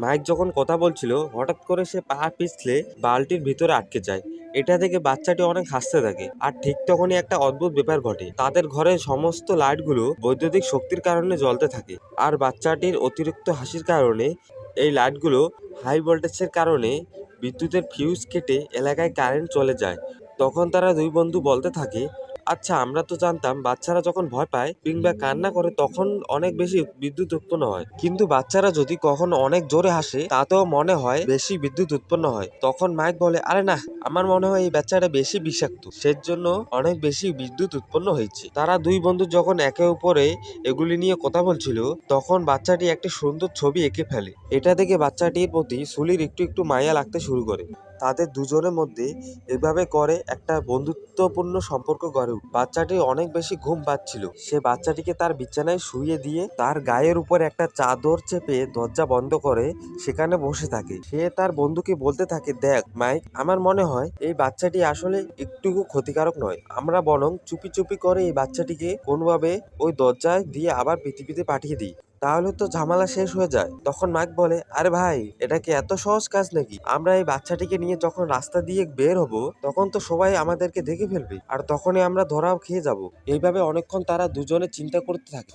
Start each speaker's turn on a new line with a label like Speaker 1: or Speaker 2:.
Speaker 1: Mic যখন কথা বলছিল হঠাৎ করে সে পা পিছলে বালতির ভিতরে আটকে যায়। এটা দেখে বাচ্চাটি অনেক হাসতে থাকে। আর ঠিক তখনই একটা অদ্ভুত ব্যাপার ঘটে, তাদের ঘরের সমস্ত লাইটগুলো বৈদ্যুতিক শক্তির কারণে জ্বলতে থাকে। আর বাচ্চাটির অতিরিক্ত হাসির কারণে এই লাইটগুলো হাই ভোল্টেজের কারণে বিদ্যুতের ফিউজ কেটে এলাকায় কারেন্ট চলে যায়। তখন তারা দুই বন্ধু বলতে থাকে, আচ্ছা আমরা তো জানতাম বাচ্চারা যখন ভয় পায় কিংবা কান্না করে তখন অনেক বেশি বিদ্যুৎ উৎপন্ন হয়, কিন্তু বাচ্চারা যদি কখনো অনেক জোরে হাসে তাতেও মনে হয় বেশি বিদ্যুৎ উৎপন্ন হয়। তখন মাইক বলে, আরে না, আমার মনে হয় এই বাচ্চাটা বেশি বিষাক্ত, সেজন্য অনেক বেশি বিদ্যুৎ উৎপন্ন হয়েছে। তারা দুই বন্ধু যখন একে অপরে এগুলি নিয়ে কথা বলছিল তখন বাচ্চাটি একটি সুন্দর ছবি এঁকে ফেলে। এটা দেখে বাচ্চাটির প্রতি সুলির একটু একটু মায়া লাগতে শুরু করে। তাদের দুজনের মধ্যে এভাবে করে একটা বন্ধুত্বপূর্ণ সম্পর্ক গড়ে ওঠে। বাচ্চাটি অনেক বেশি ঘুম পাচ্ছিল, সে বাচ্চাটিকে তার বিছানায় শুইয়ে দিয়ে তার গায়ের উপর একটা চাদর চেপে দরজা বন্ধ করে সেখানে বসে থাকে। সে তার বন্ধুকে বলতে থাকে, দেখ মাইক, আমার মনে হয় এই বাচ্চাটি আসলে একটুকু ক্ষতিকারক নয়, আমরা বরং চুপি চুপি করে এই বাচ্চাটিকে কোনোভাবে ওই দরজায় দিয়ে আবার পৃথিবীতে পাঠিয়ে দিই, তাহলে তো ঝামেলা শেষ হয়ে যায়। তখন মাইক বলে, আরে ভাই, এটা কি এত সহজ কাজ নাকি? আমরা এই বাচ্চাটিকে নিয়ে যখন রাস্তা দিয়ে বের হব তখন তো সবাই আমাদেরকে দেখে ফেলবে, আর তখনই আমরা ধরাও খেয়ে যাব। এইভাবে অনেকক্ষণ তারা দুজনে চিন্তা করতে থাকে।